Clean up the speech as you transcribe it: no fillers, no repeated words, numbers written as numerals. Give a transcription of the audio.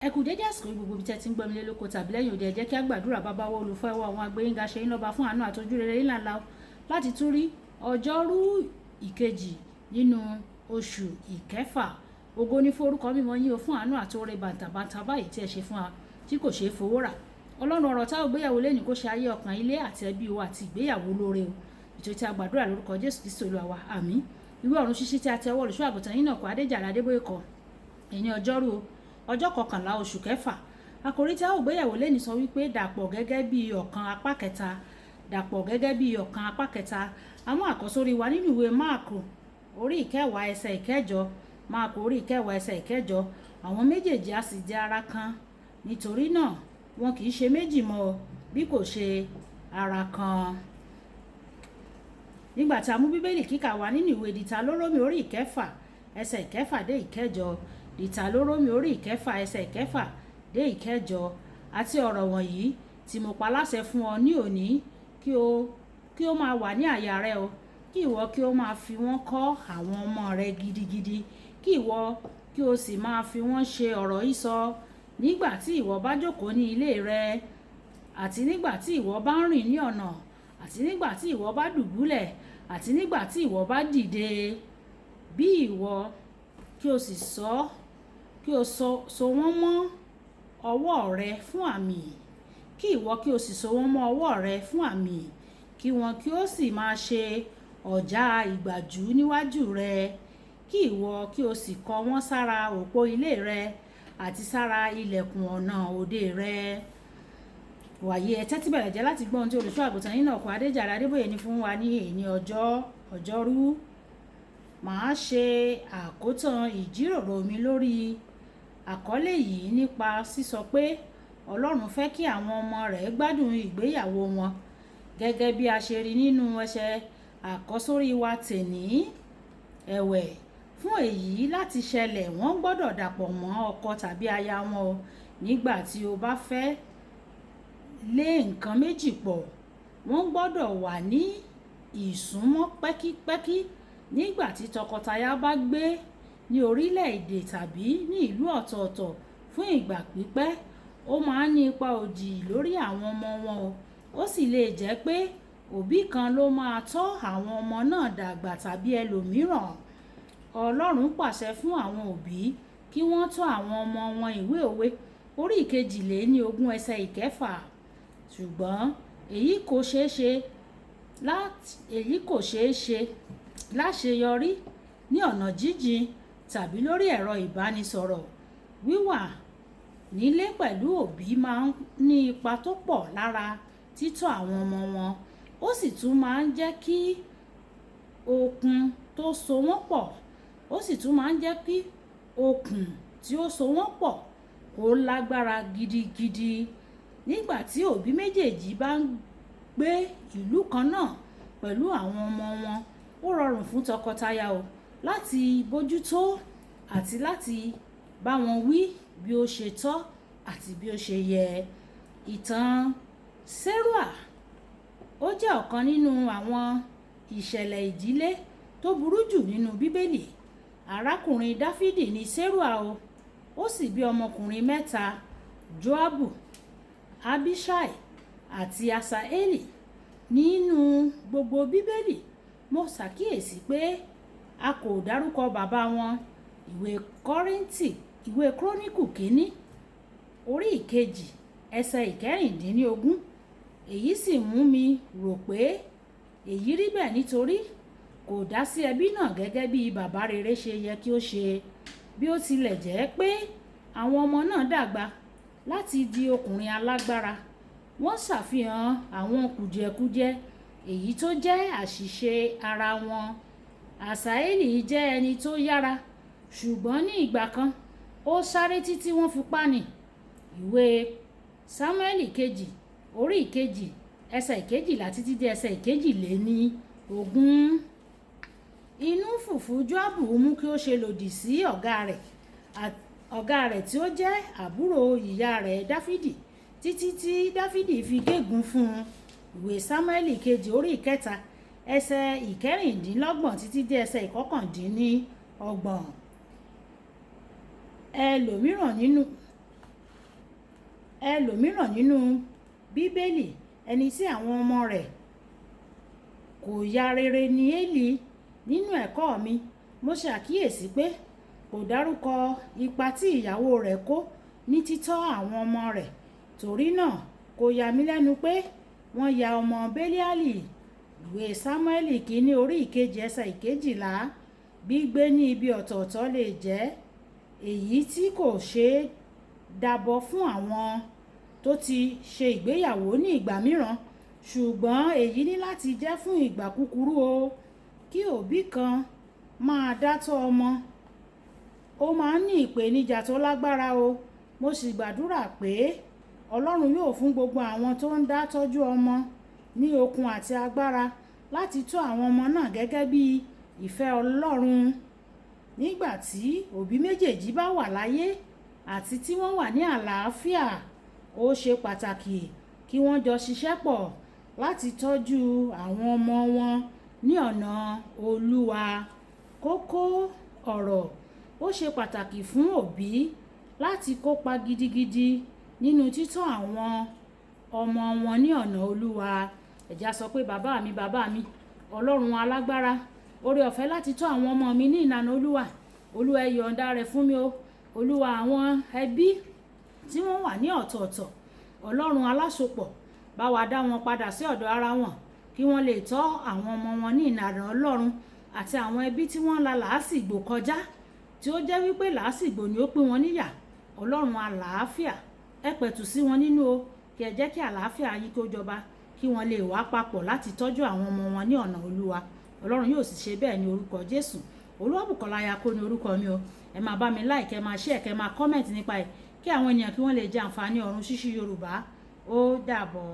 Ẹ kú dédé àsìkò gbogbo ibi tẹ́ ti ń gbọ́ mi lé lóko tàbí lẹ́yìn òde, ẹ jẹ́ kí a gbàdúrà. Bàbá wa olùfẹ́ wa, àwọn agbẹ́yìnga ṣe yín lọ́ba fún àánú àtọ́jú rere ńláńlá láti tún rí ọjọ́rú ìkejì nínú oṣù ìkẹfà. Ògo ní forúkọ mímọ́ yín o fún àánú àtọrẹ bàǹtàbàǹtà báyìí tí ẹ ṣe fún wa tí kò ṣeé fowó rà. Ọlọ́run ọ̀rọ̀ tá ò gbéyàwó lẹ́nu kó ṣe ayé ọkàn ilé àti ẹbí wa àti ìgbéyàwó lóore o. Ètò tí a gbàdúrà lórúkọ Jésù Kristi Olúwa wa, àmín. Ìwé ọ̀run ṣíṣí tí a tẹ ọwọ́ olùṣọ́ àgùntàn yín náà kọ Adéjàre Adébóyè kọ ẹni ọjọ́rú ọjọ́ kọkànlá oṣù kẹfà. Àkòrí tí a ò gbéyàwó lẹ́ni sọ wípé dàpọ̀ gẹ́gẹ́ bí ọ̀kan apá kẹta. Dàpọ̀ gẹ́gẹ́ bí ọ̀kan apá kẹta. Àwọn àkọ́sórí wa nínú ìwé Máàkù orí ìkẹwàá ẹsẹ̀ ìkẹjọ. Máàkù orí ìkẹwàá ẹsẹ̀ ìkẹjọ. Àwọn méjèèjì a sì jẹ́ ara kan, nítorí náà wọn kì í ṣe méjì mọ́ bí kò ṣe ara kan. Nígbà tí a mú bíbélì kíkà wa nínú ìwé Dìtàlórómì orí ìkẹfà ẹsẹ̀ ìkẹfà dé ìkẹjọ. Dìtàlórómì orí ìkẹfà ẹsẹ̀ ìkẹfà dé ìkẹjọ. Àti ọ̀rọ̀ wọ̀nyí tí mo pa láṣẹ fún ọ ní òní kí ó máa wà ní àyà rẹ o, kí ìwọ kí ó máa fi wọ́n kọ́ àwọn ọmọ rẹ gidigidi, kí ìwọ kí o sì máa fi wọ́n ṣe ọ̀rọ̀ ìsọ nígbà tí ìwọ bá jókòó ní ilé rẹ, àti nígbà tí ìwọ bá ń rìn ní ọ̀nà, àti nígbà tí ìwọ bá dùbúlẹ̀, àti nígbà tí ìwọ bá dìde. Bí ìwọ kí o sì so wọ́n mọ́ ọwọ́ rẹ fún àmì, kí ìwọ kí o sì so wọ́n mọ́ ọwọ́ rẹ fún àmì, kí wọn kí ó sì máa ṣe ọ̀já ìgbàjú níwájú rẹ, kí ìwọ kí o sì kọ wọ́n sára òpó ilé rẹ àti sára ilẹ̀kùn ọ̀nà òde rẹ. Wàyí ẹ tẹ́tí bẹ̀rẹ̀ jẹ́ láti gbọ́ ohun tí olùṣọ́ àgùntàn yín náà kọ Adéjàre Adébóyè ní fún wa ní èní ọjọ́rú. Màá ṣe àkótán ìjíròrò mi lórí àkọlé yìí nípa sísọ pé Ọlọ́run fẹ́ kí àwọn ọmọ rẹ̀ gbádùn ìgbéyàwó wọn, gẹ́gẹ́ bí a ṣe rí nínú ẹsẹ̀ àkọ́sórí wa tèní. Ẹ̀wẹ̀, fún èyí láti ṣẹlẹ̀ wọ́n gbọ́dọ̀ dàpọ̀ mọ́ ọkọ tàbí aya wọn o. Nígbà tí o bá fẹ́ lé nǹkan méjì pọ̀, wọ́n gbọ́dọ̀ wà ní ìsúnmọ́ pẹ́kípẹ́kí. Nígbà tí tọkọtaya bá gbé ní orílẹ̀-èdè tàbí ní ìlú ọ̀tọ̀ọ̀tọ̀ fún ìgbà pípẹ́, ó máa ń ní ipa òdì lórí àwọn ọmọ wọn o. Ó sì lè jẹ́ pé òbí kan ló máa tọ́ àwọn ọmọ náà dàgbà tàbí ẹlòmíràn. Ọlọ́run pàṣẹ fún àwọn òbí kí wọ́n tọ́ àwọn ọmọ wọn. Ìwé Òwe orí ìkejìléníogún ẹsẹ̀ ìkẹfà. Ṣùgbọ́n èyí kò ṣeé ṣe láṣeyọrí ní ọ̀nà jíjìn tàbí lórí ẹ̀rọ ìbánisọ̀rọ̀. Wíwà nílé pẹ̀lú òbí máa ń ní ipa tó pọ̀ lára títọ́ àwọn ọmọ wọn. Ó sì tún máa ń jẹ́ kí okùn tí ó so wọ́n pọ̀ kó lágbára gidigidi. Nígbà tí òbí méjèèjì bá ń gbé ìlú kan náà pẹ̀lú àwọn ọmọ wọn, ó rọrùn fún tọkọtaya o láti bójútó àti láti bá wọn wí bí ó ṣe tọ́ àti bí ó ṣe yẹ. Ìtàn Sẹ́rúà ó jẹ́ ọ̀kan nínú àwọn ìṣẹ̀lẹ̀ ìdílé tó burú jù nínú Bíbélì. Arákùnrin Dáfídì ni Sẹ́rúà o. Ó sì bí ọmọkùnrin mẹ́ta, Jóábù, Abiṣai àti Asaeli. Nínú gbogbo Bíbélì, mo ṣàkíyèsí pé a kò dárúkọ bàbá wọn. Ìwé Króníkù kínní orí ìkejì ẹsẹ̀ ìkẹrìndínlógún. Èyí sì mú mi rò pé èyí rí bẹ́ẹ̀ nítorí kò dá sí ẹbí náà gẹ́gẹ́ bí bàbá rere ṣe yẹ kí ó ṣe. Bí ó tilẹ̀ jẹ́ pé àwọn ọmọ náà dàgbà láti di ọkùnrin alágbára, wọ́n ṣàfihàn àwọn kùdìẹ̀kudiẹ èyí tó jẹ́ àṣìṣe ara wọn. Asaeli jẹ́ ẹni tó yára, ṣùgbọ́n ní ìgbà kan ó sáré títí wọ́n fi pa ni. Ìwé Sámúẹ́lì kejì orí ìkejì ẹsẹ̀ ìkejìlá títí dé ẹsẹ̀ ìkejìléníogún. Inú fùfú Jóábù mú kí ó ṣe lòdì sí ọ̀gá rẹ̀ tí ó jẹ́ àbúrò ìyá rẹ̀ Dáfídì, títí tí Dáfídì fi gégùn fún un. Ìwé Sámúẹ́lì kejì orí ìkẹta ẹsẹ̀ ìkẹrìndínlọ́gbọ̀n títí dé ẹsẹ̀ ìkọkàndínlọ́gbọ̀n. ẹlòmíràn nínú bíbélì ẹni tí àwọn ọmọ rẹ̀ kò ya rere ni Élì. Nínú ẹ̀kọ́ mi mo ṣàkíyèsí pé kò dárúkọ ipa tí ìyàwó rẹ̀ kó ní títọ́ àwọn ọmọ rẹ̀, torí náà kò yà mí lẹ́nu pé wọ́n ya ọmọ Bélíálì. Ìwé Sámúẹ́lì kìíní orí ìkejì ẹsẹ̀ ìkejìlá. Gbígbé ní ibi ọ̀tọ̀ọ̀tọ̀ lè jẹ́ èyí tí kò ṣeé dábọ̀ fún àwọn tó ti ṣe ìgbéyàwó ní ìgbà mìíràn, ṣùgbọ́n èyí ní láti jẹ́ fún ìgbà kúkúrú o. Kí òbí kan máa dátọ́ ọmọ ó máa ń ní ìpèníjà tó lágbára o. Mo sì gbàdúrà pé Ọlọ́run yóò fún gbogbo àwọn tó ń dá tọ́jú ọmọ ní okun àti agbára láti tọ́ àwọn ọmọ náà gẹ́gẹ́ bí ìfẹ́ Ọlọ́run. Nígbà tí òbí méjèèjì bá wà láyé àti tí wọ́n wà ní àlàáfíà, ó ṣe pàtàkì kí wọ́n jọ ṣiṣẹ́ pọ̀ láti tọ́jú àwọn ọmọ wọn ní ọ̀nà Olúwa. Kókó ọ̀rọ̀: ó ṣe pàtàkì fún òbí láti kópa gidigidi nínú títọ́ àwọn ọmọ wọn ní ọ̀nà Olúwa. Ẹ jẹ́ á sọ pé bàbá mi, Ọlọ́run alágbára, oore ọ̀fẹ́ láti tọ́ àwọn ọmọ mi ní ìlànà Olúwa. Olúwa ẹ yọ̀ǹda rẹ̀ fún mi o. Olúwa, àwọn ẹbí tí wọ́n wà ní ọ̀tọ̀ọ̀tọ̀, Ọlọ́run alásopọ̀, bá wa dá wọn padà sí ọ̀dọ̀ ara wọn kí wọ́n lè tọ́ àwọn ọmọ wọn ní ìlànà Ọlọ́run. Àti àwọn ẹbí tí wọ́n la làásìgbò kọjá, tí ó jẹ́ wípé làásìgbò ni ó pín wọn níyà, Ọlọ́run àlàáfíà, ẹ pẹ̀tù sí wọn nínú o, kí ẹ jẹ́ kí àlàáfíà yín kó jọba, kí wọ́n lè wá papọ̀ láti tọ́jú àwọn ọmọ wọn ní ọ̀nà Olúwa. Ọlọ́run yóò sì ṣe bẹ́ẹ̀ ní orúkọ Jésù. Olúwabùkọ́lá Ayako ní orúkọ mi o. Ẹ máa bá mi like, ẹ máa share, ẹ máa comment nípa ẹ̀, kí àwọn ènìyàn kí wọ́n lè jẹ àǹfààní ọ̀run ṣíṣí Yorùbá. Ó dàbọ̀.